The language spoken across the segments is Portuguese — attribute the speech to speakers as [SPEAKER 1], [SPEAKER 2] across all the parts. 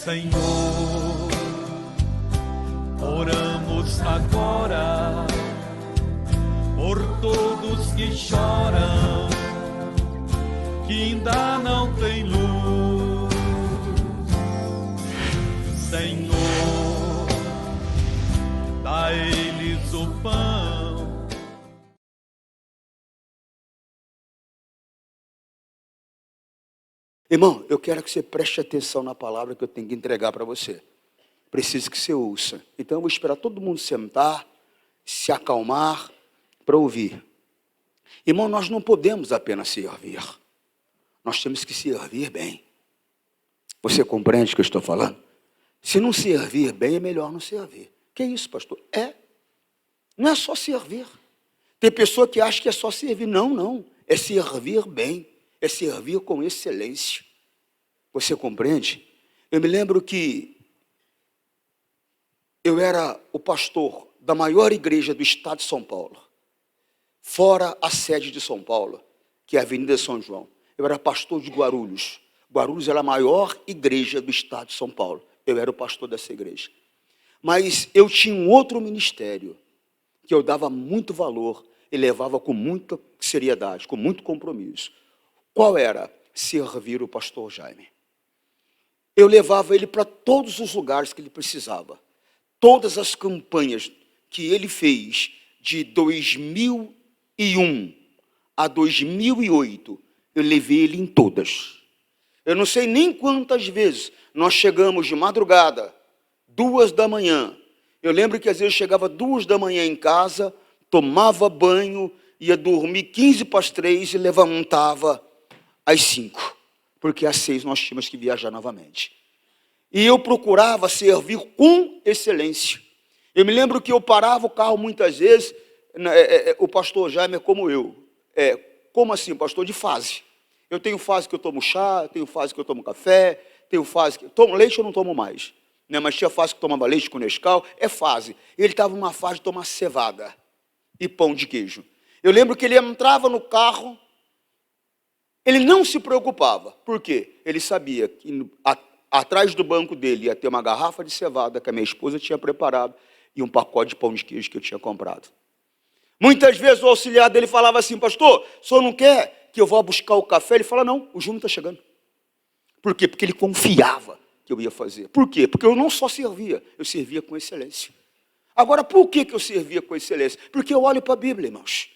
[SPEAKER 1] Senhor, oramos agora por todos que choram, que ainda não tem luz. Senhor, dá a eles o pão.
[SPEAKER 2] Irmão, eu quero que você preste atenção na palavra que eu tenho que entregar para você. Preciso que você ouça. Então eu vou esperar todo mundo sentar, se acalmar para ouvir. Irmão, nós não podemos apenas servir. Nós temos que servir bem. Você compreende o que eu estou falando? Se não servir bem, é melhor não servir. Que isso, pastor? Não é só servir. Tem pessoa que acha que é só servir. Não. É servir bem. É servir com excelência. Você compreende? Eu me lembro que eu era o pastor da maior igreja do estado de São Paulo, fora a sede de São Paulo, que é a Avenida São João. Eu era pastor de Guarulhos. Guarulhos era a maior igreja do estado de São Paulo. Eu era o pastor dessa igreja. Mas eu tinha um outro ministério que eu dava muito valor e levava com muita seriedade, com muito compromisso. Qual era? Servir o pastor Jaime. Eu levava ele para todos os lugares que ele precisava. Todas as campanhas que ele fez de 2001 a 2008, eu levei ele em todas. Eu não sei nem quantas vezes nós chegamos de madrugada, 2 da manhã. Eu lembro que às vezes eu chegava 2 da manhã em casa, tomava banho, ia dormir 15 para as 3 e levantava às 5, porque às 6 nós tínhamos que viajar novamente. E eu procurava servir com excelência. Eu me lembro que eu parava o carro muitas vezes, o pastor Jaime é como eu. Como assim, pastor? De fase. Eu tenho fase que eu tomo chá, tenho fase que eu tomo café, tenho fase que... Tomo leite eu não tomo mais, né? Mas tinha fase que tomava leite com Nescau, é fase. Ele estava numa fase de tomar cevada e pão de queijo. Eu lembro que ele entrava no carro, ele não se preocupava. Por quê? Ele sabia que atrás do banco dele ia ter uma garrafa de cevada que a minha esposa tinha preparado e um pacote de pão de queijo que eu tinha comprado. Muitas vezes o auxiliar dele falava assim, pastor, o senhor não quer que eu vá buscar o café? Ele fala, não, o Júnior está chegando. Por quê? Porque ele confiava que eu ia fazer. Por quê? Porque eu não só servia, eu servia com excelência. Agora, por que eu servia com excelência? Porque eu olho para a Bíblia, irmãos.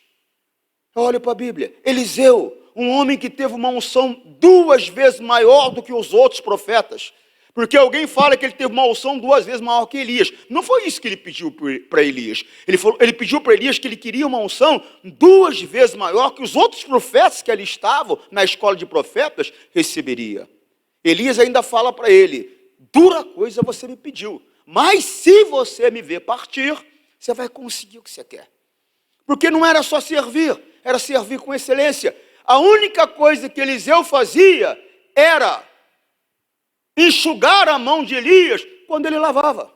[SPEAKER 2] Eu olho para a Bíblia. Eliseu, um homem que teve uma unção 2 vezes maior do que os outros profetas. Porque alguém fala que ele teve uma unção 2 vezes maior que Elias. Não foi isso que ele pediu para Elias. Ele pediu para Elias que ele queria uma unção 2 vezes maior que os outros profetas que ali estavam na escola de profetas receberia. Elias ainda fala para ele, dura coisa você me pediu, mas se você me ver partir, você vai conseguir o que você quer. Porque não era só servir, era servir com excelência. A única coisa que Eliseu fazia era enxugar a mão de Elias quando ele lavava.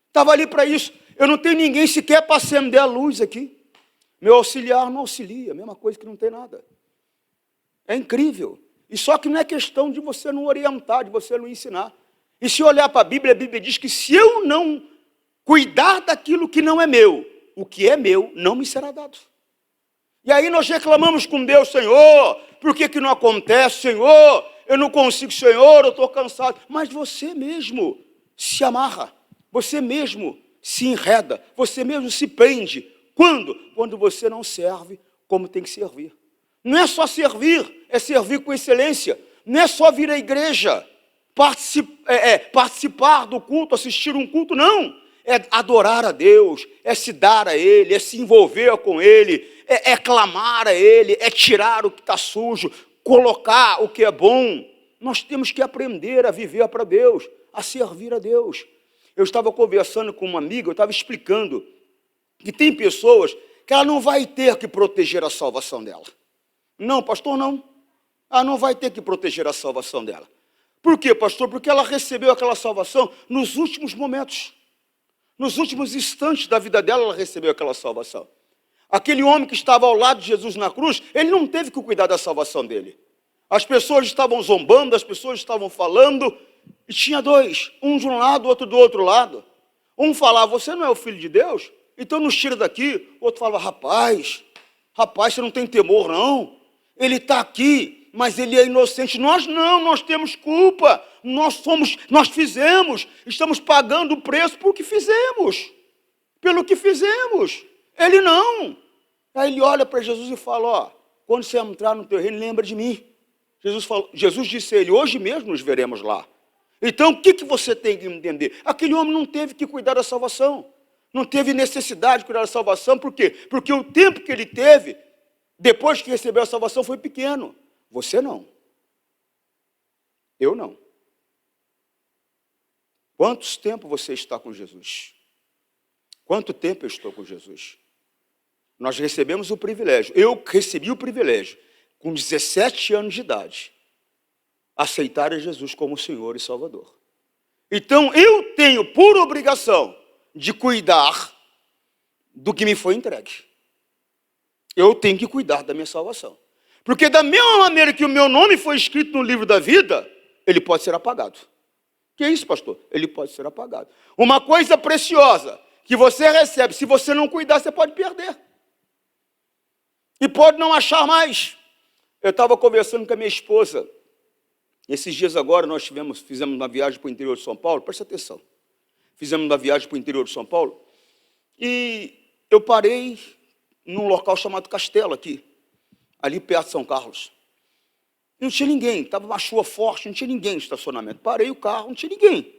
[SPEAKER 2] Estava ali para isso. Eu não tenho ninguém sequer para acender a luz aqui. Meu auxiliar não auxilia, a mesma coisa que não tem nada. É incrível. E só que não é questão de você não orientar, de você não ensinar. E se olhar para a Bíblia diz que se eu não cuidar daquilo que não é meu, o que é meu não me será dado. E aí nós reclamamos com Deus, Senhor, por que não acontece, Senhor? Eu não consigo, Senhor, eu estou cansado. Mas você mesmo se amarra, você mesmo se enreda, você mesmo se prende. Quando? Quando você não serve como tem que servir. Não é só servir, é servir com excelência. Não é só vir à igreja, participar do culto, assistir um culto, não. É adorar a Deus, é se dar a Ele, é se envolver com Ele, é clamar a Ele, é tirar o que está sujo, colocar o que é bom. Nós temos que aprender a viver para Deus, a servir a Deus. Eu estava conversando com uma amiga, eu estava explicando que tem pessoas que ela não vai ter que proteger a salvação dela. Não, pastor, não. Ela não vai ter que proteger a salvação dela. Por quê, pastor? Porque ela recebeu aquela salvação nos últimos momentos. Nos últimos instantes da vida dela, ela recebeu aquela salvação. Aquele homem que estava ao lado de Jesus na cruz, ele não teve que cuidar da salvação dele. As pessoas estavam zombando, as pessoas estavam falando, e tinha dois, um de um lado, outro do outro lado. Um falava, você não é o filho de Deus? Então nos tira daqui. O outro falava, rapaz, você não tem temor não? Ele está aqui, mas ele é inocente. Nós não, nós temos culpa. Nós fizemos, estamos pagando o preço por que fizemos. Pelo que fizemos. Ele não. Aí ele olha para Jesus e fala, ó, quando você entrar no teu reino, lembra de mim. Jesus disse a ele, hoje mesmo nos veremos lá. Então, o que você tem que entender? Aquele homem não teve que cuidar da salvação. Não teve necessidade de cuidar da salvação. Por quê? Porque o tempo que ele teve, depois que recebeu a salvação, foi pequeno. Você não. Eu não. Quantos tempo você está com Jesus? Quanto tempo eu estou com Jesus? Nós recebemos o privilégio. Eu recebi o privilégio, com 17 anos de idade, aceitar a Jesus como Senhor e Salvador. Então, eu tenho por obrigação de cuidar do que me foi entregue. Eu tenho que cuidar da minha salvação. Porque da mesma maneira que o meu nome foi escrito no livro da vida, ele pode ser apagado. Que é isso, pastor? Ele pode ser apagado. Uma coisa preciosa que você recebe, se você não cuidar, você pode perder. E pode não achar mais. Eu estava conversando com a minha esposa. Esses dias agora nós fizemos uma viagem para o interior de São Paulo. Presta atenção. Fizemos uma viagem para o interior de São Paulo. E eu parei num local chamado Castelo aqui. Ali perto de São Carlos. Não tinha ninguém. Estava uma chuva forte, não tinha ninguém no estacionamento. Parei o carro, não tinha ninguém.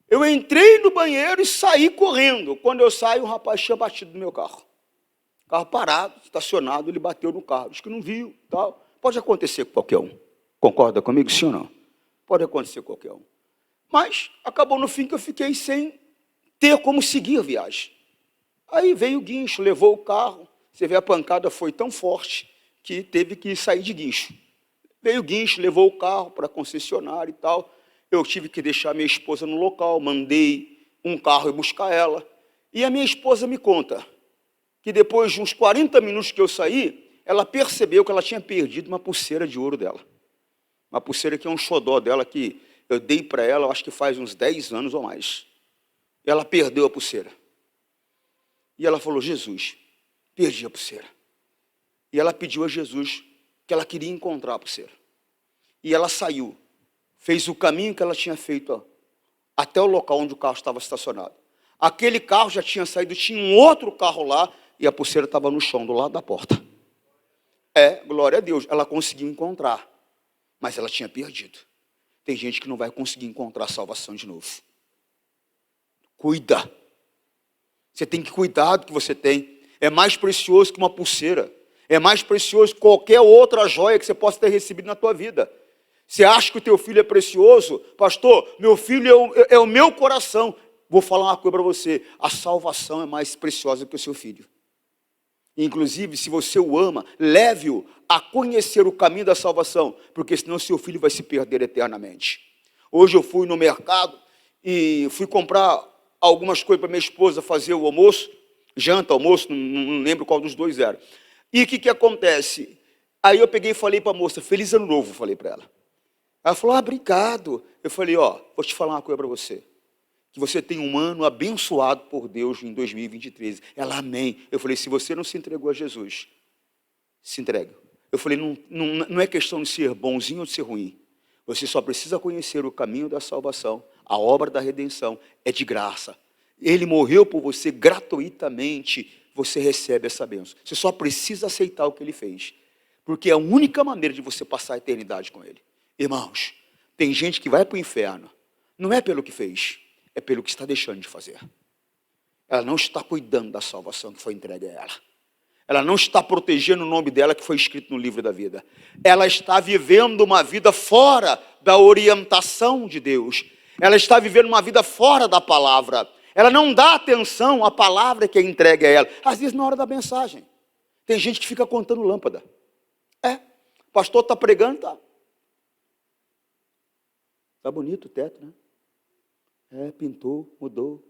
[SPEAKER 2] Eu entrei no banheiro e saí correndo. Quando eu saio, um rapaz tinha batido no meu carro. Carro parado, estacionado, ele bateu no carro. Diz que não viu, tal. Pode acontecer com qualquer um. Concorda comigo, sim ou não? Pode acontecer com qualquer um. Mas acabou no fim que eu fiquei sem ter como seguir a viagem. Aí veio o guincho, levou o carro. Você vê, a pancada foi tão forte que teve que sair de guincho. Veio o guincho, levou o carro para a concessionária e tal. Eu tive que deixar minha esposa no local, mandei um carro ir buscar ela. E a minha esposa me conta que depois de uns 40 minutos que eu saí, ela percebeu que ela tinha perdido uma pulseira de ouro dela. Uma pulseira que é um xodó dela, que eu dei para ela, eu acho que faz uns 10 anos ou mais. E ela perdeu a pulseira. E ela falou, Jesus, perdi a pulseira. E ela pediu a Jesus que ela queria encontrar a pulseira. E ela saiu, fez o caminho que ela tinha feito até o local onde o carro estava estacionado. Aquele carro já tinha saído, tinha um outro carro lá, e a pulseira estava no chão, do lado da porta. Glória a Deus, ela conseguiu encontrar, mas ela tinha perdido. Tem gente que não vai conseguir encontrar a salvação de novo. Cuida. Você tem que cuidar do que você tem. É mais precioso que uma pulseira. É mais precioso que qualquer outra joia que você possa ter recebido na tua vida. Você acha que o teu filho é precioso? Pastor, meu filho é o meu coração. Vou falar uma coisa para você. A salvação é mais preciosa que o seu filho. Inclusive, se você o ama, leve-o a conhecer o caminho da salvação, porque senão seu filho vai se perder eternamente. Hoje eu fui no mercado e fui comprar algumas coisas para minha esposa fazer o almoço, janta, almoço, não lembro qual dos dois era. E o que acontece? Aí eu peguei e falei para a moça, feliz ano novo, falei para ela. Ela falou, obrigado. Eu falei, vou te falar uma coisa para você. Que você tem um ano abençoado por Deus em 2023. Ela, amém. Eu falei, se você não se entregou a Jesus, se entregue. Eu falei, não é questão de ser bonzinho ou de ser ruim. Você só precisa conhecer o caminho da salvação. A obra da redenção é de graça. Ele morreu por você gratuitamente. Você recebe essa bênção. Você só precisa aceitar o que ele fez. Porque é a única maneira de você passar a eternidade com ele. Irmãos, tem gente que vai para o inferno. Não é pelo que fez. É pelo que está deixando de fazer. Ela não está cuidando da salvação que foi entregue a ela. Ela não está protegendo o nome dela que foi escrito no livro da vida. Ela está vivendo uma vida fora da orientação de Deus. Ela está vivendo uma vida fora da palavra. Ela não dá atenção à palavra que é entregue a ela. Às vezes na hora da mensagem. Tem gente que fica contando lâmpada. O pastor está pregando, tá? Está bonito o teto, né? Pintou, mudou.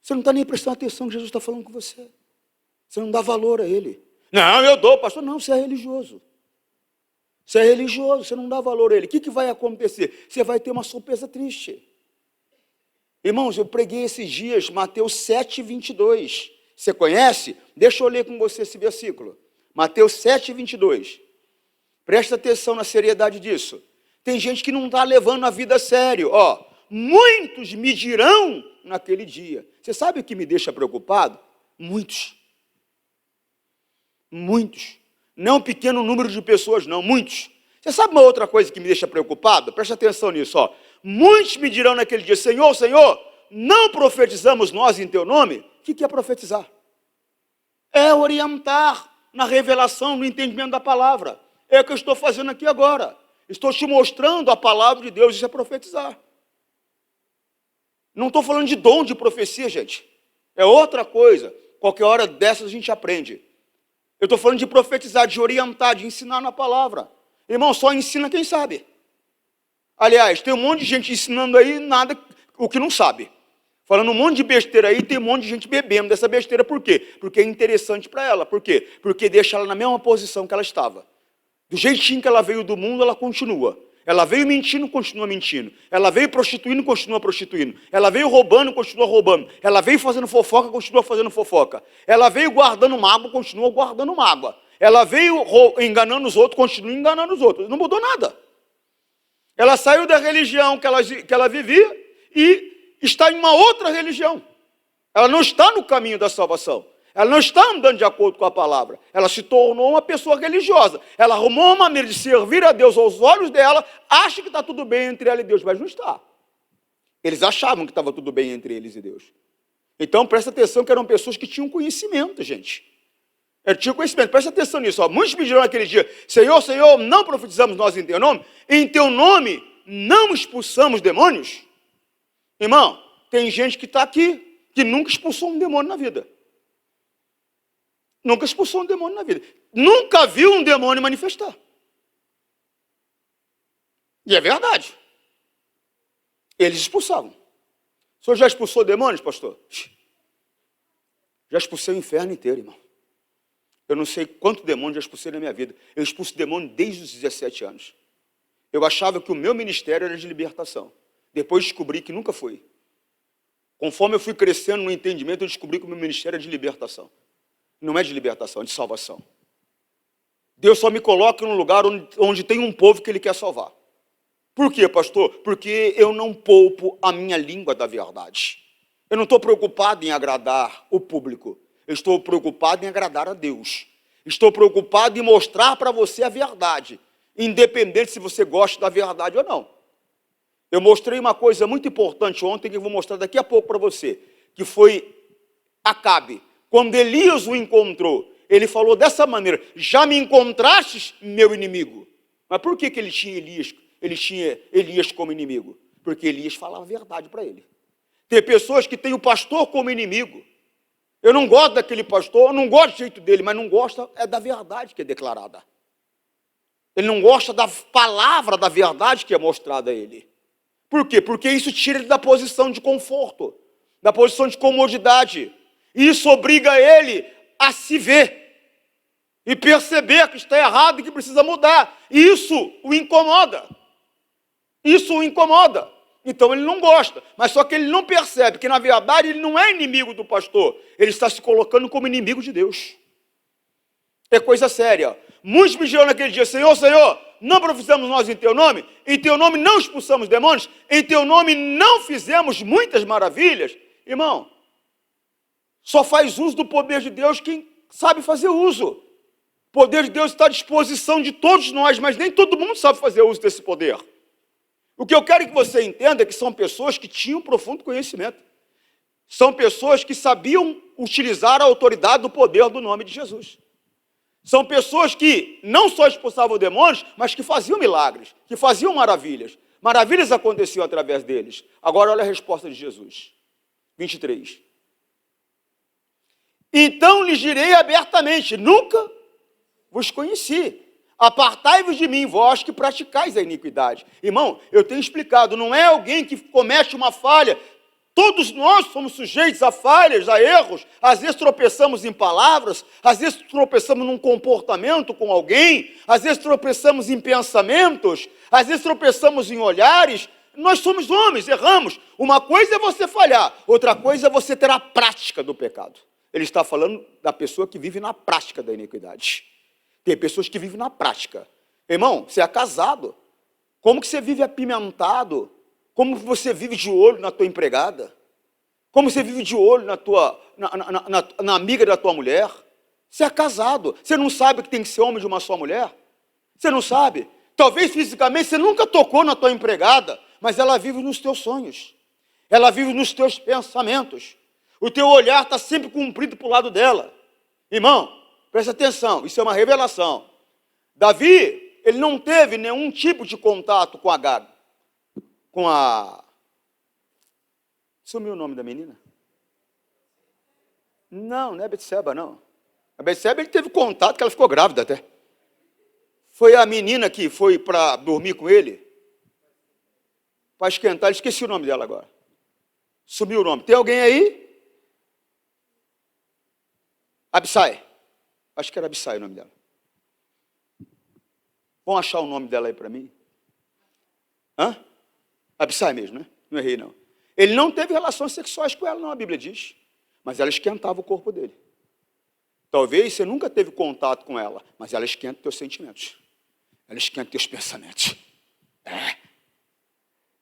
[SPEAKER 2] Você não está nem prestando atenção que Jesus está falando com você. Você não dá valor a ele. Não, eu dou, pastor. Não, você é religioso. Você é religioso, você não dá valor a ele. O que vai acontecer? Você vai ter uma surpresa triste. Irmãos, eu preguei esses dias Mateus 7, 22. Você conhece? Deixa eu ler com você esse versículo. Mateus 7, 22. Presta atenção na seriedade disso. Tem gente que não está levando a vida a sério. Ó, muitos me dirão naquele dia. Você sabe o que me deixa preocupado? Muitos. Muitos. Não um pequeno número de pessoas, não, muitos. Você sabe uma outra coisa que me deixa preocupado? Presta atenção nisso, ó. Muitos me dirão naquele dia, Senhor, Senhor, não profetizamos nós em teu nome? O que é profetizar? É orientar na revelação, no entendimento da palavra. É o que eu estou fazendo aqui agora. Estou te mostrando a palavra de Deus, isso é profetizar. Não estou falando de dom de profecia, gente. É outra coisa. Qualquer hora dessas a gente aprende. Eu estou falando de profetizar, de orientar, de ensinar na palavra. Irmão, só ensina quem sabe. Aliás, tem um monte de gente ensinando aí nada, o que não sabe. Falando um monte de besteira aí, tem um monte de gente bebendo dessa besteira. Por quê? Porque é interessante para ela. Por quê? Porque deixa ela na mesma posição que ela estava. Do jeitinho que ela veio do mundo, ela continua. Ela veio mentindo, continua mentindo. Ela veio prostituindo, continua prostituindo. Ela veio roubando, continua roubando. Ela veio fazendo fofoca, continua fazendo fofoca. Ela veio guardando mágoa, continua guardando mágoa. Ela veio enganando os outros, continua enganando os outros. Não mudou nada. Ela saiu da religião que ela vivia e está em uma outra religião. Ela não está no caminho da salvação. Ela não está andando de acordo com a palavra. Ela se tornou uma pessoa religiosa. Ela arrumou uma maneira de servir a Deus aos olhos dela, acha que está tudo bem entre ela e Deus, mas não está. Eles achavam que estava tudo bem entre eles e Deus. Então, presta atenção que eram pessoas que tinham conhecimento, gente. Tinham conhecimento. Presta atenção nisso. Ó. Muitos me dirão naquele dia, Senhor, Senhor, não profetizamos nós em teu nome? Em teu nome não expulsamos demônios? Irmão, tem gente que está aqui, que nunca expulsou um demônio na vida. Nunca expulsou um demônio na vida. Nunca viu um demônio manifestar. E é verdade. Eles expulsavam. O senhor já expulsou demônios, pastor? Já expulsei o inferno inteiro, irmão. Eu não sei quanto demônio já expulsei na minha vida. Eu expulso demônio desde os 17 anos. Eu achava que o meu ministério era de libertação. Depois descobri que nunca foi. Conforme eu fui crescendo no entendimento, eu descobri que o meu ministério é de libertação. Não é de libertação, é de salvação. Deus só me coloca num lugar onde tem um povo que Ele quer salvar. Por quê, pastor? Porque eu não poupo a minha língua da verdade. Eu não estou preocupado em agradar o público. Eu estou preocupado em agradar a Deus. Estou preocupado em mostrar para você a verdade, independente se você gosta da verdade ou não. Eu mostrei uma coisa muito importante ontem, que eu vou mostrar daqui a pouco para você, que foi Acabe. Quando Elias o encontrou, ele falou dessa maneira, já me encontrastes, meu inimigo. Mas por que ele tinha Elias como inimigo? Porque Elias falava a verdade para ele. Tem pessoas que têm o pastor como inimigo. Eu não gosto daquele pastor, eu não gosto do jeito dele, mas não gosta da verdade que é declarada. Ele não gosta da palavra da verdade que é mostrada a ele. Por quê? Porque isso tira ele da posição de conforto, da posição de comodidade. Isso obriga ele a se ver e perceber que está errado e que precisa mudar. E isso o incomoda. Isso o incomoda. Então ele não gosta. Mas só que ele não percebe que, na verdade, ele não é inimigo do pastor. Ele está se colocando como inimigo de Deus. É coisa séria. Muitos me dirão naquele dia, Senhor, Senhor, não profetizamos nós em teu nome? Em teu nome não expulsamos demônios? Em teu nome não fizemos muitas maravilhas? Irmão, só faz uso do poder de Deus quem sabe fazer uso. O poder de Deus está à disposição de todos nós, mas nem todo mundo sabe fazer uso desse poder. O que eu quero que você entenda é que são pessoas que tinham profundo conhecimento. São pessoas que sabiam utilizar a autoridade do poder do nome de Jesus. São pessoas que não só expulsavam demônios, mas que faziam milagres, que faziam maravilhas. Maravilhas aconteciam através deles. Agora olha a resposta de Jesus. 23. Então lhes direi abertamente, nunca vos conheci. Apartai-vos de mim, vós que praticais a iniquidade. Irmão, eu tenho explicado, não é alguém que comete uma falha, Todos nós somos sujeitos a falhas, a erros. Às vezes tropeçamos em palavras, às vezes tropeçamos num comportamento com alguém, às vezes tropeçamos em pensamentos, às vezes tropeçamos em olhares. Nós somos homens, erramos. Uma coisa é você falhar, outra coisa é você ter a prática do pecado. Ele está falando da pessoa que vive na prática da iniquidade. Tem pessoas que vivem na prática. Irmão, você é casado. Como que você vive apimentado? Como você vive de olho na tua empregada? Como você vive de olho na amiga da tua mulher? Você é casado. Você não sabe que tem que ser homem de uma só mulher? Você não sabe? Talvez fisicamente você nunca tocou na tua empregada, mas ela vive nos teus sonhos. Ela vive nos teus pensamentos. O teu olhar está sempre comprido para o lado dela. Irmão, presta atenção, isso é uma revelação. Davi, ele não teve nenhum tipo de contato com a... Sumiu o nome da menina? Não é Betseba, não. A Betseba, ele teve contato, que ela ficou grávida até. Foi a menina que foi para dormir com ele, para esquentar, esqueci o nome dela agora. Sumiu o nome. Tem alguém aí? Abissai. Acho que era Abissai o nome dela. Vão achar o nome dela aí para mim? Abissai mesmo, né? Não errei, não. Ele não teve relações sexuais com ela, não, a Bíblia diz. Mas ela esquentava o corpo dele. Talvez você nunca teve contato com ela, mas ela esquenta teus sentimentos. Ela esquenta teus pensamentos.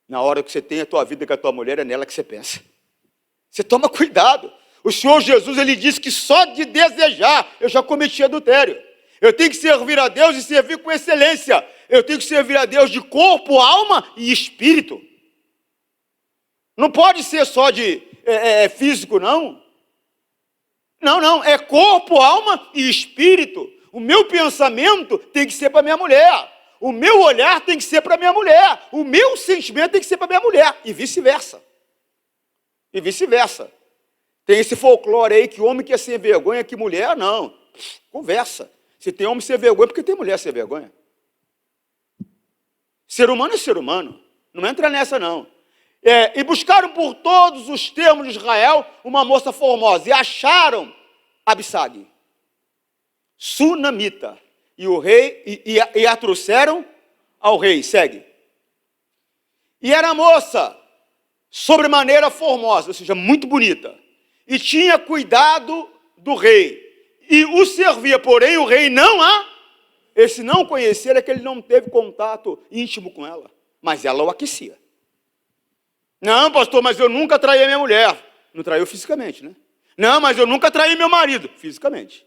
[SPEAKER 2] Na hora que você tem a tua vida com a tua mulher, é nela que você pensa. Você toma cuidado. O Senhor Jesus, ele disse que só de desejar eu já cometi adultério. Eu tenho que servir a Deus e servir com excelência. Eu tenho que servir a Deus de corpo, alma e espírito. Não pode ser só de físico, não. Não, é corpo, alma e espírito. O meu pensamento tem que ser para minha mulher. O meu olhar tem que ser para minha mulher. O meu sentimento tem que ser para minha mulher. E vice-versa. E vice-versa. Tem esse folclore aí que homem quer sem vergonha, que mulher não. Conversa. Se tem homem sem vergonha, porque tem mulher sem vergonha. Ser humano é ser humano. Não entra nessa, não. E buscaram por todos os termos de Israel uma moça formosa. E acharam Abissag, sunamita. E o rei, e a trouxeram ao rei. Segue. E era moça, sobremaneira formosa, ou seja, muito bonita. E tinha cuidado do rei. E o servia, porém o rei não esse não conhecer é que ele não teve contato íntimo com ela. Mas ela o aquecia. Não, pastor, mas eu nunca traí a minha mulher. Não traiu fisicamente, né? Não, mas eu nunca traí meu marido. Fisicamente.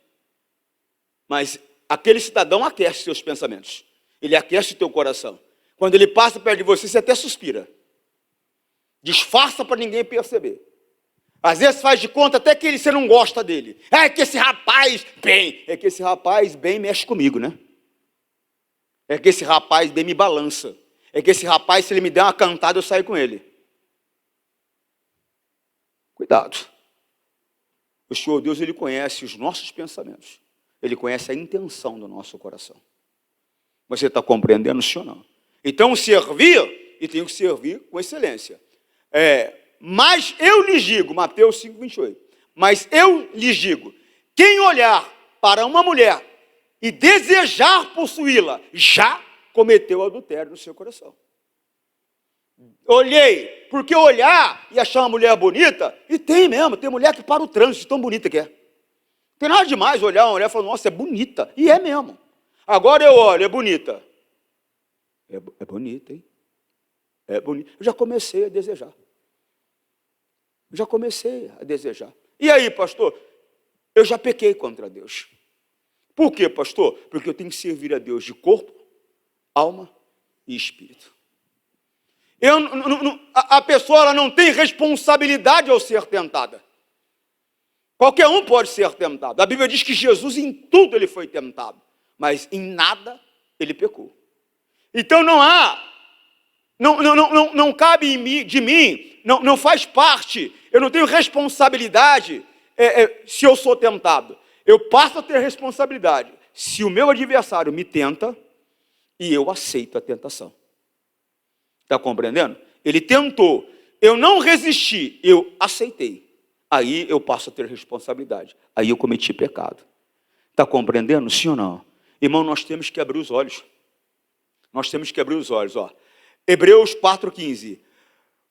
[SPEAKER 2] Mas aquele cidadão aquece seus pensamentos. Ele aquece o teu coração. Quando ele passa perto de você, você até suspira. Disfarça para ninguém perceber. Às vezes faz de conta até que você não gosta dele. É que esse rapaz bem mexe comigo, né? É que esse rapaz bem me balança. É que esse rapaz, se ele me der uma cantada, eu saio com ele. Cuidado. O Senhor Deus, ele conhece os nossos pensamentos. Ele conhece a intenção do nosso coração. Você está compreendendo, sim ou não? Então, servir, e tem que servir com excelência. Mas eu lhes digo, Mateus 5, 28, mas eu lhes digo, quem olhar para uma mulher e desejar possuí-la, já cometeu adultério no seu coração. Olhei, porque olhar e achar uma mulher bonita, e tem mesmo, tem mulher que para o trânsito, tão bonita que é. Não tem nada demais olhar uma mulher e falar, nossa, é bonita, e é mesmo. Agora eu olho, é bonita. É bonita, hein? É bonita. Eu já comecei a desejar. E aí, pastor? Eu já pequei contra Deus. Por quê, pastor? Porque eu tenho que servir a Deus de corpo, alma e espírito. A pessoa ela não tem responsabilidade ao ser tentada. Qualquer um pode ser tentado. A Bíblia diz que Jesus em tudo ele foi tentado, mas em nada ele pecou. Então não cabe de mim, não faz parte, eu não tenho responsabilidade se eu sou tentado. Eu passo a ter responsabilidade se o meu adversário me tenta e eu aceito a tentação. Está compreendendo? Ele tentou. eu não resisti, eu aceitei. Aí eu passo a ter responsabilidade. Aí eu cometi pecado. Está compreendendo? Sim ou não? Irmão, nós temos que abrir os olhos. Nós temos que abrir os olhos. Ó. Hebreus 4,15.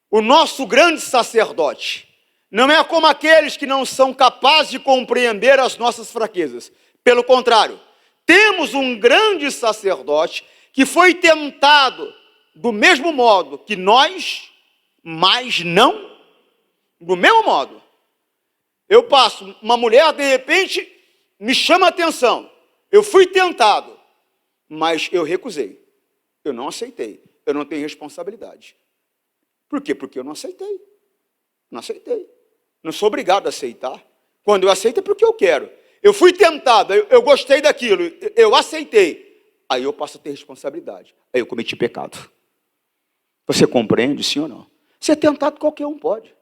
[SPEAKER 2] O nosso grande sacerdote não é como aqueles que não são capazes de compreender as nossas fraquezas. Pelo contrário, temos um grande sacerdote que foi tentado do mesmo modo que nós, mas não do mesmo modo. Eu passo, uma mulher de repente me chama a atenção. Eu fui tentado, mas eu recusei. Eu não aceitei. Eu não tenho responsabilidade. Por quê? Porque eu não aceitei. Não aceitei. Não sou obrigado a aceitar. Quando eu aceito é porque eu quero. Eu fui tentado, eu gostei daquilo, eu aceitei. Aí eu passo a ter responsabilidade. Aí eu cometi pecado. Você compreende, sim ou não? Ser tentado qualquer um pode.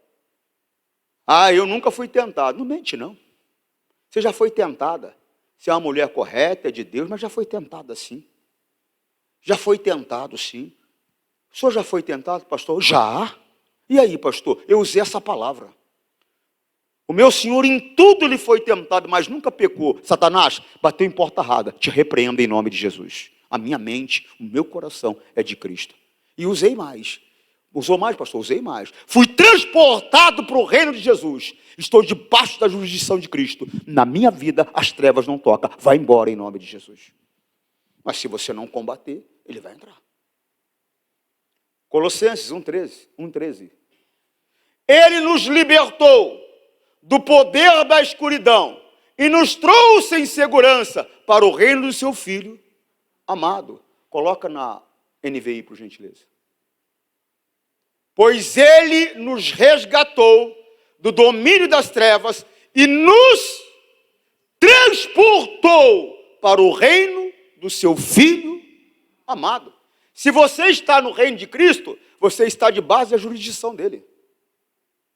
[SPEAKER 2] Ah, eu nunca fui tentado. Não mente, não. Você já foi tentada. Você é uma mulher correta, é de Deus, mas já foi tentada sim. Já foi tentado sim. O senhor já foi tentado, pastor? Já. E aí, pastor? Eu usei essa palavra. O meu senhor em tudo ele foi tentado, mas nunca pecou. Satanás, bateu em porta errada. Te repreendo em nome de Jesus. A minha mente, o meu coração é de Cristo. E usei mais. Usou mais, pastor? Usei mais. Fui transportado para o reino de Jesus. Estou debaixo da jurisdição de Cristo. Na minha vida, as trevas não tocam. Vai embora em nome de Jesus. Mas se você não combater, ele vai entrar. Colossenses 1,13. Ele nos libertou do poder da escuridão e nos trouxe em segurança para o reino do seu Filho amado. Coloca na NVI, por gentileza. Pois ele nos resgatou do domínio das trevas e nos transportou para o reino do seu Filho amado. Se você está no reino de Cristo, você está debaixo da jurisdição dele.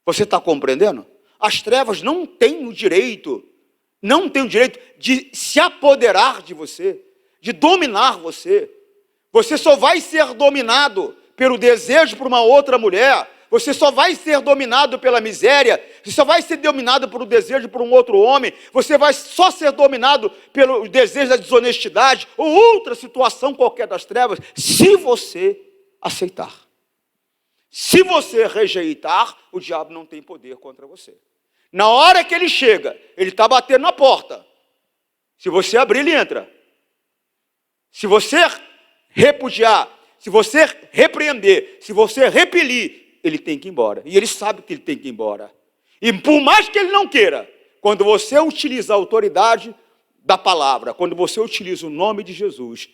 [SPEAKER 2] Você está compreendendo? As trevas não têm o direito de se apoderar de você, de dominar você. Você só vai ser dominado pelo desejo por uma outra mulher, você só vai ser dominado pela miséria, você só vai ser dominado pelo desejo por um outro homem, você vai só ser dominado pelo desejo da desonestidade ou outra situação qualquer das trevas, se você aceitar. Se você rejeitar, o diabo não tem poder contra você. Na hora que ele chega, ele está batendo na porta. Se você abrir, ele entra. Se você repudiar, se você repreender, se você repelir, ele tem que ir embora. E ele sabe que ele tem que ir embora. E por mais que ele não queira, quando você utiliza a autoridade da palavra, quando você utiliza o nome de Jesus,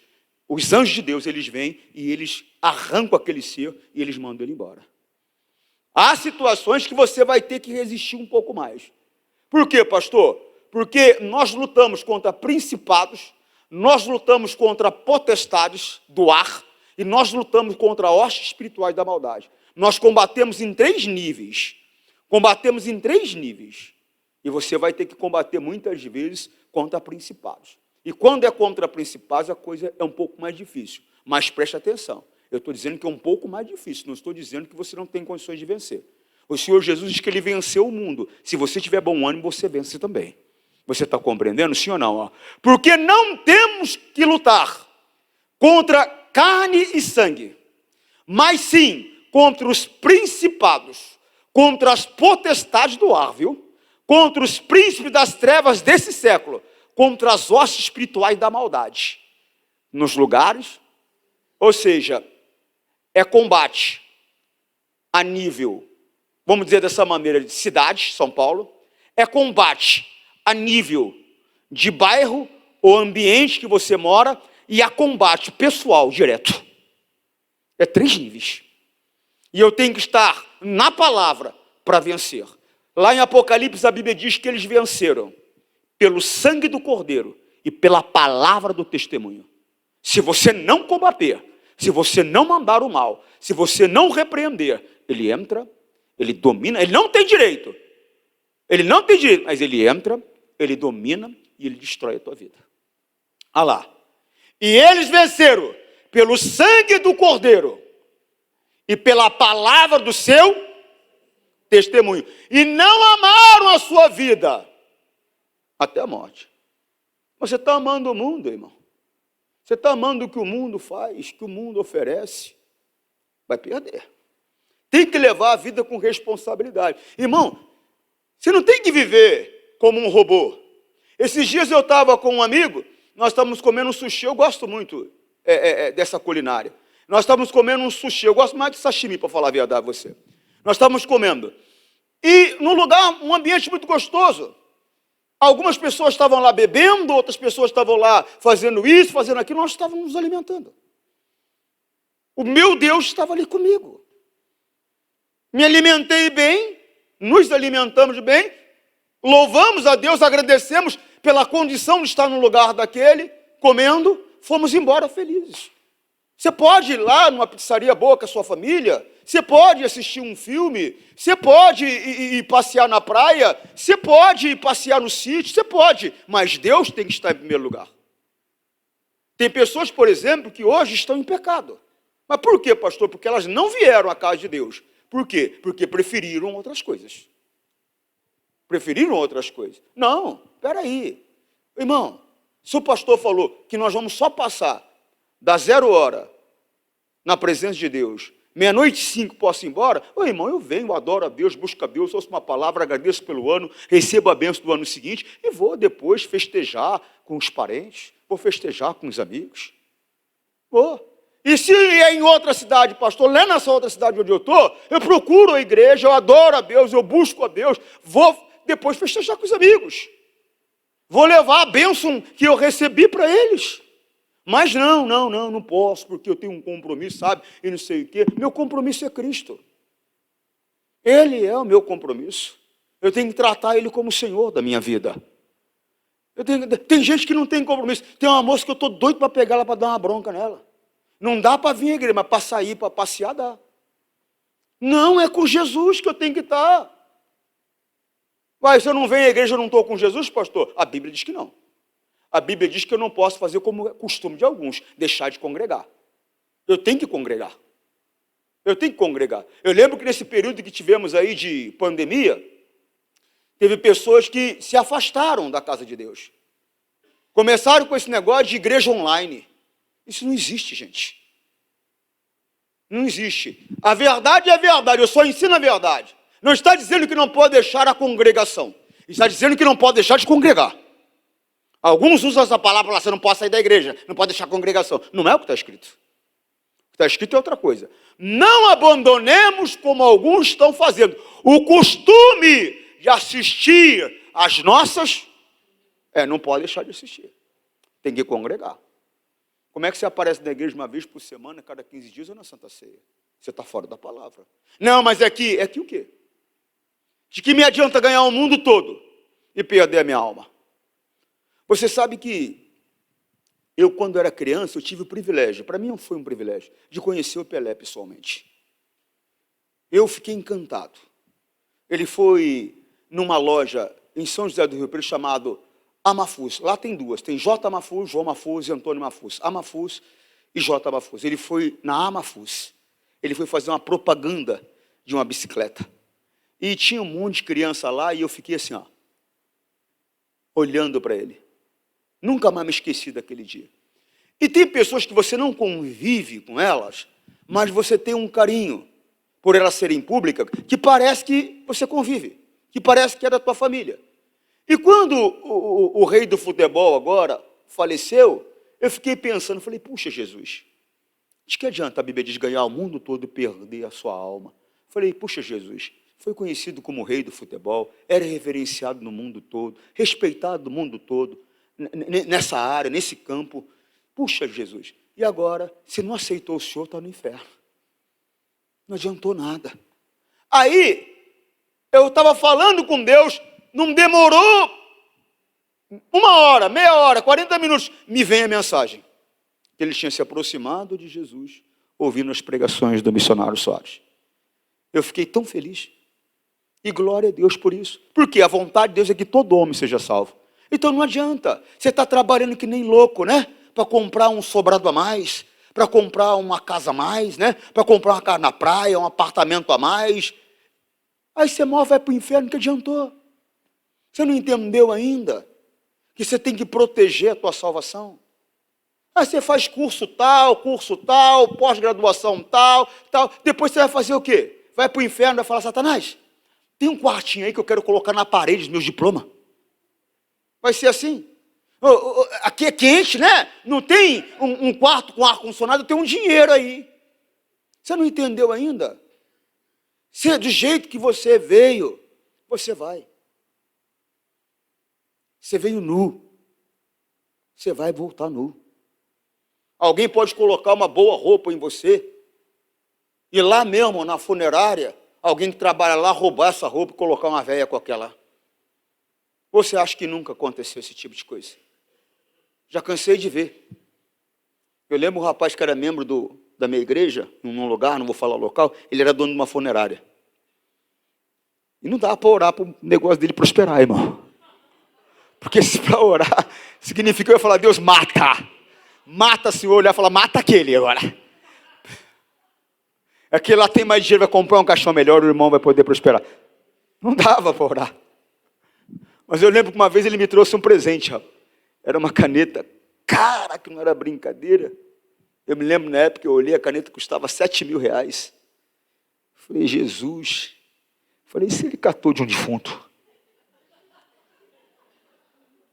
[SPEAKER 2] os anjos de Deus, eles vêm e eles arrancam aquele ser e eles mandam ele embora. Há situações que você vai ter que resistir um pouco mais. Por quê, pastor? Porque nós lutamos contra principados, nós lutamos contra potestades do ar e nós lutamos contra hostes espirituais da maldade. Nós combatemos em 3 níveis. Combatemos em 3 níveis. E você vai ter que combater muitas vezes contra principados. E quando é contra principados, a coisa é um pouco mais difícil. Mas preste atenção. Eu estou dizendo que é um pouco mais difícil, não estou dizendo que você não tem condições de vencer. O Senhor Jesus diz que ele venceu o mundo. Se você tiver bom ânimo, você vence também. Você está compreendendo, sim ou não? Porque não temos que lutar contra carne e sangue, mas sim contra os principados, contra as potestades do ar, viu? Contra os príncipes das trevas desse século, contra as hostes espirituais da maldade. Nos lugares, ou seja, é combate a nível, vamos dizer dessa maneira, de cidade, São Paulo, é combate a nível de bairro ou ambiente que você mora e a combate pessoal direto. É 3 níveis. E eu tenho que estar na palavra para vencer. Lá em Apocalipse a Bíblia diz que eles venceram pelo sangue do Cordeiro e pela palavra do testemunho. Se você não combater, se você não mandar o mal, se você não repreender, ele entra, ele domina, ele não tem direito. Ele não tem direito, mas ele entra, ele domina e ele destrói a tua vida. Ah lá. E eles venceram pelo sangue do Cordeiro e pela palavra do seu testemunho, e não amaram a sua vida até a morte. Você está amando o mundo, irmão. Você está amando o que o mundo faz, que o mundo oferece, vai perder. Tem que levar a vida com responsabilidade. Irmão, você não tem que viver como um robô. Esses dias eu estava com um amigo, nós estávamos comendo um sushi, eu gosto muito dessa culinária. Nós estávamos comendo um sushi, eu gosto mais de sashimi, para falar a verdade a você. Nós estávamos comendo. E num lugar, um ambiente muito gostoso. Algumas pessoas estavam lá bebendo, outras pessoas estavam lá fazendo isso, fazendo aquilo, nós estávamos nos alimentando. O meu Deus estava ali comigo. Me alimentei bem, nos alimentamos bem, louvamos a Deus, agradecemos pela condição de estar no lugar daquele, comendo, fomos embora felizes. Você pode ir lá numa pizzaria boa com a sua família, você pode assistir um filme, você pode ir passear na praia, você pode ir passear no sítio, você pode, mas Deus tem que estar em primeiro lugar. Tem pessoas, por exemplo, que hoje estão em pecado. Mas por quê, pastor? Porque elas não vieram à casa de Deus. Por quê? Porque preferiram outras coisas. Preferiram outras coisas. Não, espera aí. Irmão, se o pastor falou que nós vamos só passar da 0 hora na presença de Deus, 00:05 posso ir embora? Ô irmão, eu venho, adoro a Deus, busco a Deus, ouço uma palavra, agradeço pelo ano, recebo a bênção do ano seguinte e vou depois festejar com os parentes, vou festejar com os amigos. Vou. E se é em outra cidade, pastor, lá nessa outra cidade onde eu estou, eu procuro a igreja, eu adoro a Deus, eu busco a Deus, vou depois festejar com os amigos. Vou levar a bênção que eu recebi para eles. Mas não posso, porque eu tenho um compromisso, sabe? E não sei o quê. Meu compromisso é Cristo. Ele é o meu compromisso. Eu tenho que tratar Ele como o Senhor da minha vida. Tem gente que não tem compromisso. Tem uma moça que eu estou doido para pegar ela para dar uma bronca nela. Não dá para vir à igreja, mas para sair, para passear, dá. Não, é com Jesus que eu tenho que estar. Vai, se eu não venho à igreja, eu não estou com Jesus, pastor? A Bíblia diz que não. A Bíblia diz que eu não posso fazer como é costume de alguns, deixar de congregar. Eu tenho que congregar. Eu tenho que congregar. Eu lembro que nesse período que tivemos aí de pandemia, teve pessoas que se afastaram da casa de Deus. Começaram com esse negócio de igreja online. Isso não existe, gente. Não existe. A verdade é a verdade, eu só ensino a verdade. Não está dizendo que não pode deixar a congregação. Está dizendo que não pode deixar de congregar. Alguns usam essa palavra lá, você não pode sair da igreja, não pode deixar a congregação. Não é o que está escrito. O que está escrito é outra coisa. Não abandonemos como alguns estão fazendo. O costume de assistir às nossas, não pode deixar de assistir. Tem que congregar. Como é que você aparece na igreja uma vez por semana, cada 15 dias ou na Santa Ceia? Você está fora da palavra. Não, mas é que o quê? De que me adianta ganhar o mundo todo e perder a minha alma? Você sabe que eu, quando era criança, eu tive o privilégio, para mim não foi um privilégio, de conhecer o Pelé pessoalmente. Eu fiquei encantado. Ele foi numa loja em São José do Rio Preto chamado Amafus. Lá tem duas, tem J. Amafus, João Amafus e Antônio Amafus. Amafus e J. Amafus. Ele foi na Amafus. Ele foi fazer uma propaganda de uma bicicleta. E tinha um monte de criança lá e eu fiquei assim, olhando para ele. Nunca mais me esqueci daquele dia. E tem pessoas que você não convive com elas, mas você tem um carinho por elas serem públicas, que parece que você convive, que parece que é da tua família. E quando o rei do futebol agora faleceu, eu fiquei pensando, falei, puxa Jesus, de que adianta a Bíblia diz ganhar o mundo todo e perder a sua alma? Falei, puxa Jesus, foi conhecido como rei do futebol, era reverenciado no mundo todo, respeitado no mundo todo, nessa área, nesse campo. Puxa Jesus, e agora, se não aceitou o Senhor, está no inferno. Não adiantou nada. Aí, eu estava falando com Deus, não demorou 1 hora, meia hora, 40 minutos, me vem a mensagem. Ele tinha se aproximado de Jesus, ouvindo as pregações do missionário Soares. Eu fiquei tão feliz. E glória a Deus por isso. Porque a vontade de Deus é que todo homem seja salvo. Então não adianta. Você está trabalhando que nem louco, né? Para comprar um sobrado a mais, para comprar uma casa a mais, né? Para comprar uma casa na praia, um apartamento a mais. Aí você morre, vai para o inferno, que adiantou? Você não entendeu ainda que você tem que proteger a tua salvação? Aí você faz curso tal, pós-graduação tal. Depois você vai fazer o quê? Vai para o inferno e vai falar: Satanás, tem um quartinho aí que eu quero colocar na parede dos meus diplomas. Vai ser assim. Aqui é quente, né? Não tem um quarto com ar-condicionado, tem um dinheiro aí. Você não entendeu ainda? Se é do jeito que você veio, você vai. Você veio nu. Você vai voltar nu. Alguém pode colocar uma boa roupa em você e lá mesmo, na funerária, alguém que trabalha lá roubar essa roupa e colocar uma velha qualquer lá. Você acha que nunca aconteceu esse tipo de coisa? Já cansei de ver. Eu lembro um rapaz que era membro da minha igreja, num lugar, não vou falar o local, ele era dono de uma funerária. E não dá para orar para o negócio dele prosperar, irmão. Porque se para orar, significa eu ia falar: Deus, mata. Mata, Senhor, olhar e falar: mata aquele agora. Aquele lá tem mais dinheiro, vai comprar um caixão melhor, o irmão vai poder prosperar. Não dava para orar. Mas eu lembro que uma vez ele me trouxe um presente, ó. Era uma caneta, cara, que não era brincadeira. Eu me lembro na época, eu olhei, a caneta custava R$7.000. Falei: Jesus. Falei: se ele catou de um defunto?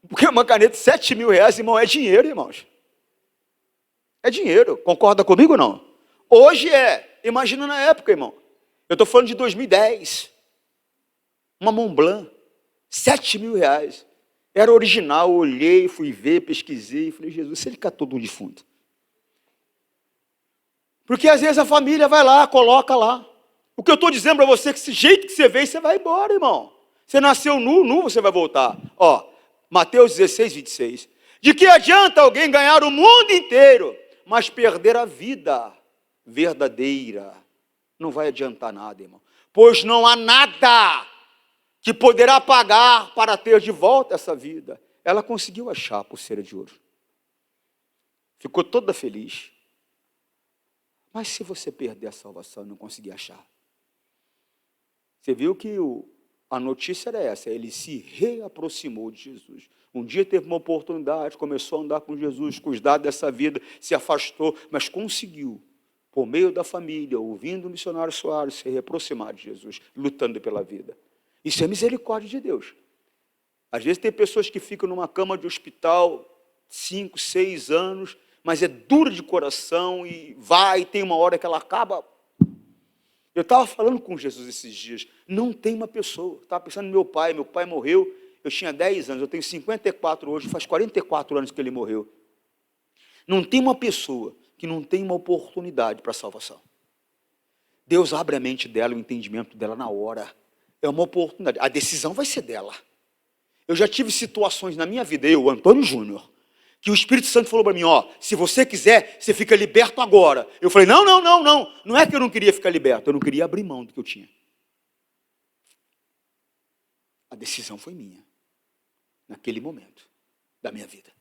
[SPEAKER 2] Porque uma caneta de R$7.000, irmão, é dinheiro, irmãos. É dinheiro. Concorda comigo ou não? Hoje é. Imagina na época, irmão. Eu estou falando de 2010. Uma Montblanc. R$7.000. Era original. Olhei, fui ver, pesquisei. Falei: Jesus, se ele catou de um defunto? Porque às vezes a família vai lá, coloca lá. O que eu estou dizendo para você é que esse jeito que você veio, você vai embora, irmão. Você nasceu nu você vai voltar. Ó, Mateus 16:26. De que adianta alguém ganhar o mundo inteiro, mas perder a vida verdadeira? Não vai adiantar nada, irmão. Pois não há nada que poderá pagar para ter de volta essa vida. Ela conseguiu achar a pulseira de ouro. Ficou toda feliz. Mas se você perder a salvação e não conseguir achar? Você viu que a notícia era essa: ele se reaproximou de Jesus. Um dia teve uma oportunidade, começou a andar com Jesus, cuidar dessa vida, se afastou, mas conseguiu, por meio da família, ouvindo o missionário Soares, se reaproximar de Jesus, lutando pela vida. Isso é misericórdia de Deus. Às vezes tem pessoas que ficam numa cama de hospital 5, 6 anos, mas é dura de coração e vai, tem uma hora que ela acaba. Eu estava falando com Jesus esses dias, não tem uma pessoa, estava pensando no meu pai morreu, eu tinha 10 anos, eu tenho 54 hoje, faz 44 anos que ele morreu. Não tem uma pessoa que não tem uma oportunidade para a salvação. Deus abre a mente dela, o entendimento dela na hora. É uma oportunidade, a decisão vai ser dela. Eu já tive situações na minha vida, eu, Antônio Júnior, que o Espírito Santo falou para mim: ó, se você quiser, você fica liberto agora. Eu falei: não é que eu não queria ficar liberto, eu não queria abrir mão do que eu tinha. A decisão foi minha, naquele momento da minha vida.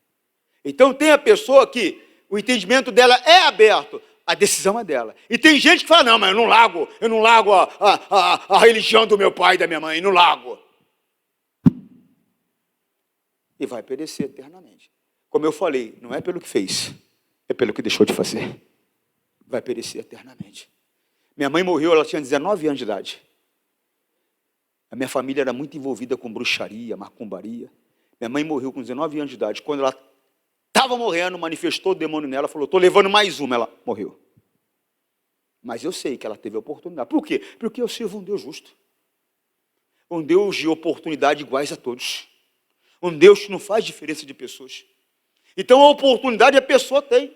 [SPEAKER 2] Então tem a pessoa que o entendimento dela é aberto, a decisão é dela. E tem gente que fala: não, mas eu não largo a religião do meu pai e da minha mãe, não largo. E vai perecer eternamente. Como eu falei, não é pelo que fez, é pelo que deixou de fazer. Vai perecer eternamente. Minha mãe morreu, ela tinha 19 anos de idade. A minha família era muito envolvida com bruxaria, macumbaria. Minha mãe morreu com 19 anos de idade. Quando ela estava morrendo, manifestou o demônio nela, falou: estou levando mais uma. Ela morreu. Mas eu sei que ela teve a oportunidade. Por quê? Porque eu sirvo um Deus justo. Um Deus de oportunidade iguais a todos. Um Deus que não faz diferença de pessoas. Então a oportunidade a pessoa tem.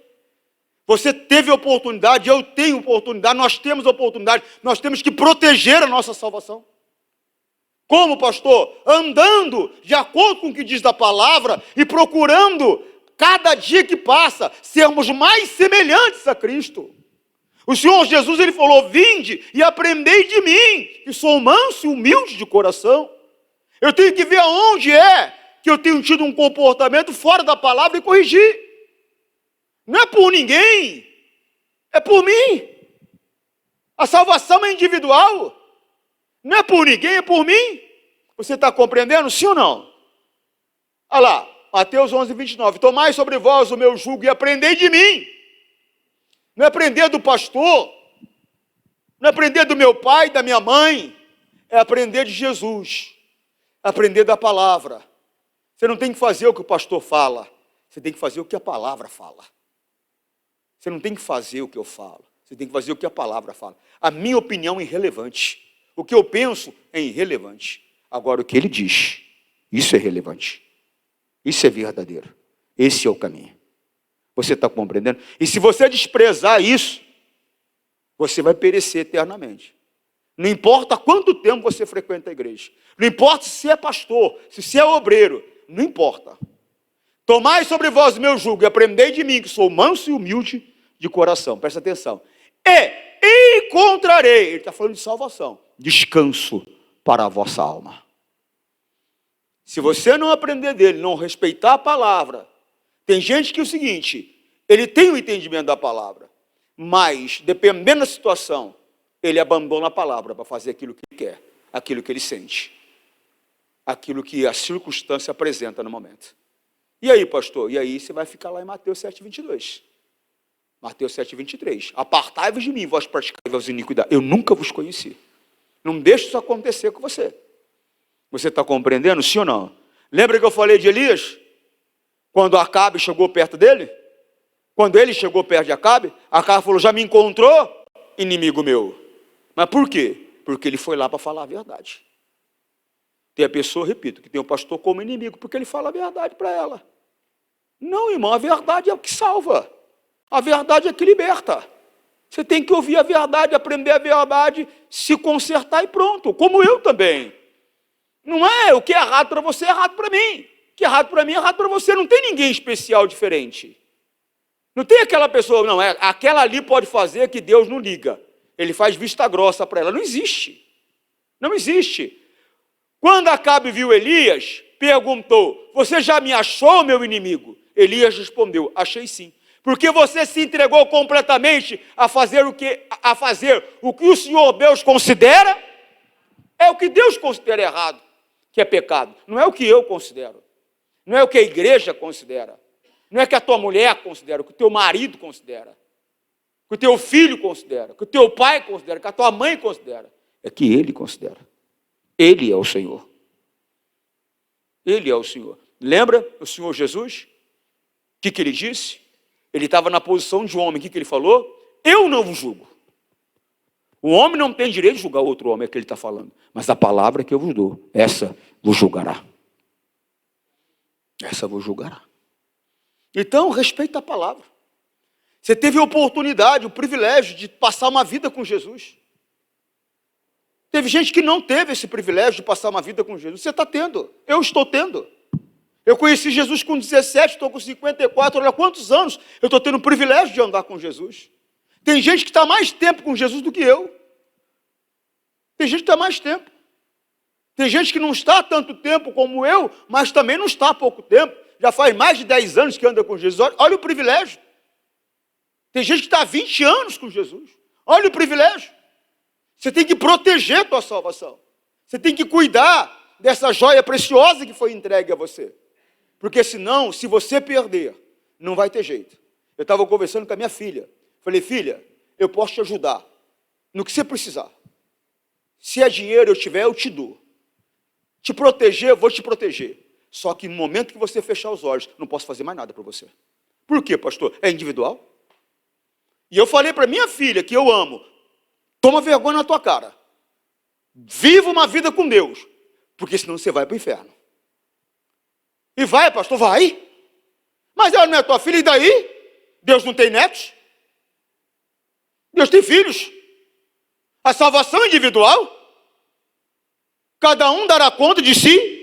[SPEAKER 2] Você teve oportunidade, eu tenho oportunidade, nós temos oportunidade, nós temos que proteger a nossa salvação. Como, pastor? Andando de acordo com o que diz da palavra e procurando, cada dia que passa, sermos mais semelhantes a Cristo. O Senhor Jesus, ele falou: vinde e aprendei de mim, que sou manso e humilde de coração. Eu tenho que ver aonde é que eu tenho tido um comportamento fora da palavra e corrigir. Não é por ninguém, é por mim. A salvação é individual. Não é por ninguém, é por mim. Você está compreendendo, sim ou não? Olha lá, Mateus 11, 29. Tomai sobre vós o meu jugo e aprendei de mim. Não é aprender do pastor, não é aprender do meu pai, da minha mãe, é aprender de Jesus, aprender da palavra. Você não tem que fazer o que o pastor fala, você tem que fazer o que a palavra fala. Você não tem que fazer o que eu falo, você tem que fazer o que a palavra fala. A minha opinião é irrelevante, o que eu penso é irrelevante. Agora o que ele diz, isso é relevante, isso é verdadeiro, esse é o caminho. Você está compreendendo? E se você desprezar isso, você vai perecer eternamente. Não importa quanto tempo você frequenta a igreja, não importa se é pastor, se você é obreiro, não importa. Tomai sobre vós o meu jugo e aprendei de mim, que sou manso e humilde de coração. Presta atenção. E encontrarei, ele está falando de salvação, descanso para a vossa alma. Se você não aprender dele, não respeitar a palavra, tem gente que é o seguinte, ele tem o entendimento da palavra, mas dependendo da situação, ele abandona a palavra para fazer aquilo que ele quer, aquilo que ele sente, aquilo que a circunstância apresenta no momento. E aí, pastor? E aí você vai ficar lá em Mateus 7, 22. Mateus 7, 23. Apartai-vos de mim, vós praticai-vos iniquidade. Eu nunca vos conheci. Não deixe isso acontecer com você. Você está compreendendo, sim ou não? Lembra que eu falei de Elias? Quando Acabe chegou perto dele? Quando ele chegou perto de Acabe, Acabe falou, já me encontrou, inimigo meu. Mas por quê? Porque ele foi lá para falar a verdade. Tem a pessoa, repito, que tem o pastor como inimigo, porque ele fala a verdade para ela. Não, irmão, a verdade é o que salva. A verdade é que liberta. Você tem que ouvir a verdade, aprender a verdade, se consertar e pronto. Como eu também. Não é o que é errado para você, é errado para mim. O que é errado para mim, é errado para você. Não tem ninguém especial diferente. Não tem aquela pessoa, não, aquela ali pode fazer que Deus não liga. Ele faz vista grossa para ela. Não existe. Não existe. Quando Acabe viu Elias, perguntou, você já me achou, meu inimigo? Elias respondeu, achei sim. Porque você se entregou completamente a fazer o que o Senhor Deus considera, é o que Deus considera errado, que é pecado. Não é o que eu considero. Não é o que a igreja considera. Não é o que a tua mulher considera, o que o teu marido considera, o que o teu filho considera, o que o teu pai considera, o que a tua mãe considera. É que ele considera. Ele é o Senhor. Ele é o Senhor. Lembra o Senhor Jesus? O que ele disse? Ele estava na posição de homem. O que ele falou? Eu não vos julgo. O homem não tem direito de julgar outro homem, é o que ele está falando. Mas a palavra que eu vos dou, essa vos julgará. Essa vos julgará. Então, respeita a palavra. Você teve a oportunidade, o privilégio de passar uma vida com Jesus. Teve gente que não teve esse privilégio de passar uma vida com Jesus. Você está tendo, eu estou tendo. Eu conheci Jesus com 17, estou com 54, olha quantos anos eu estou tendo o privilégio de andar com Jesus. Tem gente que está mais tempo com Jesus do que eu. Tem gente que está mais tempo. Tem gente que não está há tanto tempo como eu, mas também não está há pouco tempo. Já faz mais de 10 anos que anda com Jesus. Olha o privilégio. Tem gente que está há 20 anos com Jesus. Olha o privilégio. Você tem que proteger a tua salvação. Você tem que cuidar dessa joia preciosa que foi entregue a você. Porque senão, se você perder, não vai ter jeito. Eu estava conversando com a minha filha. Falei, filha, eu posso te ajudar no que você precisar. Se é dinheiro eu tiver, eu te dou. Te proteger, eu vou te proteger. Só que no momento que você fechar os olhos, não posso fazer mais nada para você. Por quê, pastor? É individual? E eu falei para minha filha, que eu amo, toma vergonha na tua cara. Viva uma vida com Deus, porque senão você vai para o inferno. E vai, pastor, vai. Mas ela não é tua filha, e daí? Deus não tem netos? Deus tem filhos. A salvação é individual. Cada um dará conta de si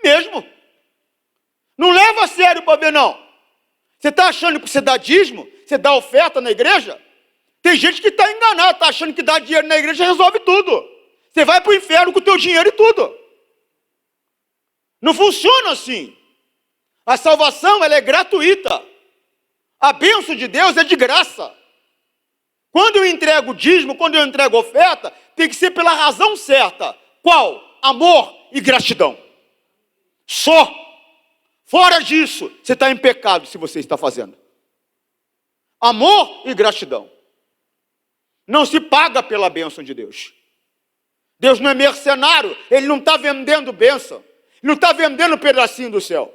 [SPEAKER 2] mesmo. Não leva a sério para ver, não. Você está achando que você dá dízimo? Você dá oferta na igreja? Tem gente que está enganada, está achando que dar dinheiro na igreja resolve tudo. Você vai para o inferno com o teu dinheiro e tudo. Não funciona assim. A salvação, ela é gratuita. A bênção de Deus é de graça. Quando eu entrego dízimo, quando eu entrego oferta, tem que ser pela razão certa. Qual? Amor e gratidão. Só. Fora disso, você está em pecado se você está fazendo. Amor e gratidão. Não se paga pela bênção de Deus. Deus não é mercenário, Ele não está vendendo bênção. Ele não está vendendo um pedacinho do céu.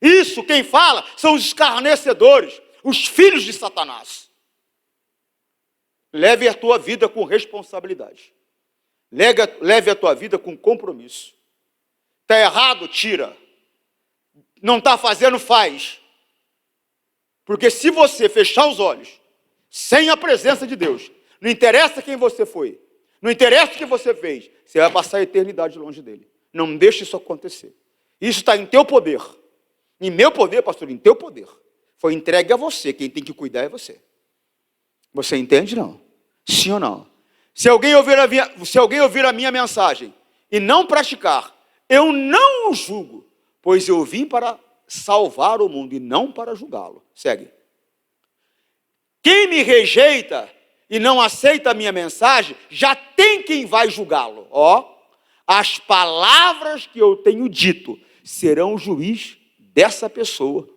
[SPEAKER 2] Isso, quem fala, são os escarnecedores, os filhos de Satanás. Leve a tua vida com responsabilidade. Leve a tua vida com compromisso. Está errado? Tira. Não está fazendo? Faz. Porque se você fechar os olhos, sem a presença de Deus, não interessa quem você foi, não interessa o que você fez, você vai passar a eternidade longe dele. Não deixe isso acontecer. Isso está em teu poder. Em meu poder, pastor, em teu poder. Foi entregue a você, quem tem que cuidar é você. Você entende, não? Sim ou não? Se alguém ouvir a minha mensagem e não praticar, eu não o julgo, pois eu vim para salvar o mundo e não para julgá-lo. Segue. Quem me rejeita e não aceita a minha mensagem, já tem quem vai julgá-lo. As palavras que eu tenho dito serão o juiz dessa pessoa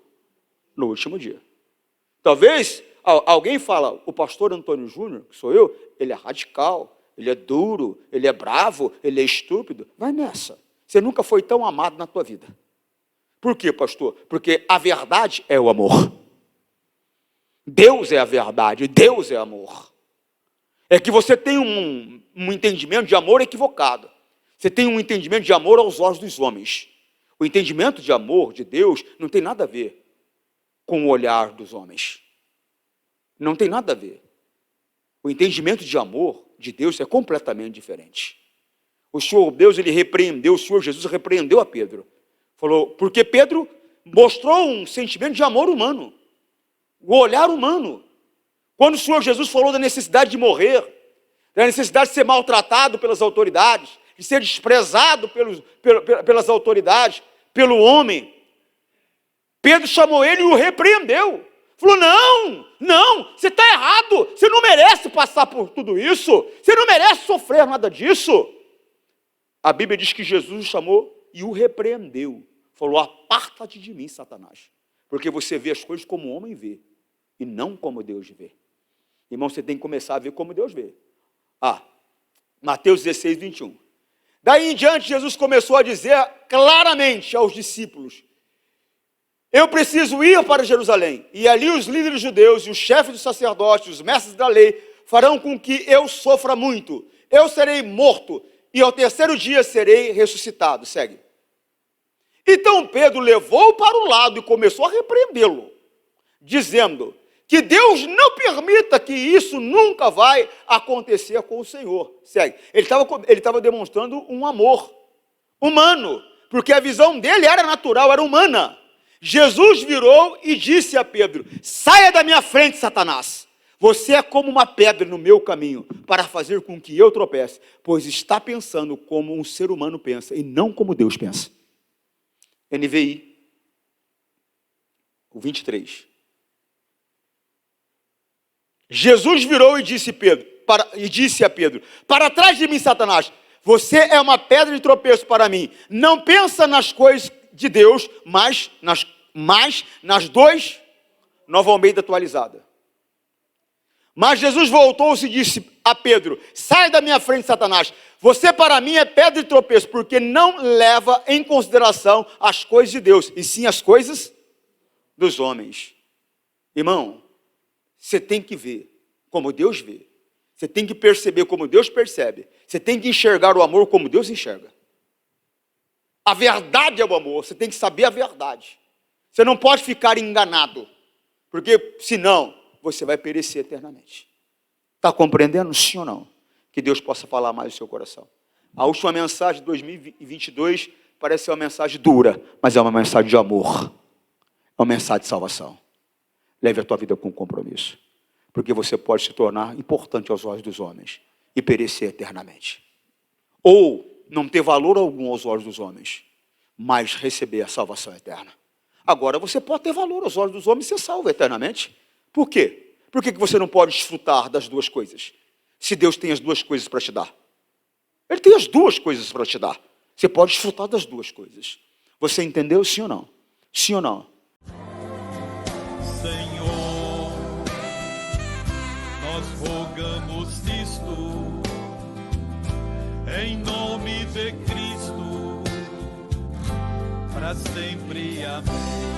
[SPEAKER 2] no último dia. Talvez alguém fala, o pastor Antônio Júnior, que sou eu, ele é radical, ele é duro, ele é bravo, ele é estúpido. Vai nessa. Você nunca foi tão amado na tua vida. Por quê, pastor? Porque a verdade é o amor. Deus é a verdade, Deus é amor. É que você tem um entendimento de amor equivocado. Você tem um entendimento de amor aos olhos dos homens. O entendimento de amor de Deus não tem nada a ver com o olhar dos homens. Não tem nada a ver. O entendimento de amor de Deus é completamente diferente. O Senhor Deus, ele repreendeu, o Senhor Jesus repreendeu a Pedro. Falou, porque Pedro mostrou um sentimento de amor humano. O olhar humano. Quando o Senhor Jesus falou da necessidade de morrer, da necessidade de ser maltratado pelas autoridades, de ser desprezado pelas autoridades, pelo homem, Pedro chamou ele e o repreendeu. Falou, não, você está errado, você não merece passar por tudo isso, você não merece sofrer nada disso. A Bíblia diz que Jesus o chamou e o repreendeu. Falou, aparta-te de mim, Satanás, porque você vê as coisas como o homem vê, e não como Deus vê. Irmão, você tem que começar a ver como Deus vê. Mateus 16, 21. Daí em diante, Jesus começou a dizer claramente aos discípulos, eu preciso ir para Jerusalém, e ali os líderes judeus e os chefes dos sacerdotes, os mestres da lei, farão com que eu sofra muito. Eu serei morto, e ao terceiro dia serei ressuscitado. Segue. Então Pedro levou-o para o lado e começou a repreendê-lo, dizendo que Deus não permita que isso nunca vai acontecer com o Senhor. Segue. Ele estava demonstrando um amor humano, porque a visão dele era natural, era humana. Jesus virou e disse a Pedro, saia da minha frente, Satanás. Você é como uma pedra no meu caminho, para fazer com que eu tropece, pois está pensando como um ser humano pensa, e não como Deus pensa. NVI, o 23. Jesus virou e disse a Pedro, para trás de mim, Satanás, você é uma pedra de tropeço para mim. Não pensa nas coisas de Deus, mas nas duas, Nova Almeida atualizada. Mas Jesus voltou-se e disse a Pedro, sai da minha frente, Satanás, você para mim é pedra de tropeço, porque não leva em consideração as coisas de Deus, e sim as coisas dos homens. Irmão, você tem que ver como Deus vê, você tem que perceber como Deus percebe, você tem que enxergar o amor como Deus enxerga. A verdade é o amor, você tem que saber a verdade. Você não pode ficar enganado, porque senão você vai perecer eternamente. Está compreendendo? Sim ou não? Que Deus possa falar mais no seu coração. A última mensagem de 2022 parece ser uma mensagem dura, mas é uma mensagem de amor. É uma mensagem de salvação. Leve a tua vida com compromisso, porque você pode se tornar importante aos olhos dos homens e perecer eternamente. Ou não ter valor algum aos olhos dos homens, mas receber a salvação eterna. Agora você pode ter valor aos olhos dos homens e ser salvo eternamente. Por quê? Por que você não pode desfrutar das duas coisas? Se Deus tem as duas coisas para te dar. Ele tem as duas coisas para te dar. Você pode desfrutar das duas coisas. Você entendeu, sim ou não? Sim ou não?
[SPEAKER 1] Senhor, nós rogamos isto em nome de Cristo, para sempre, amém.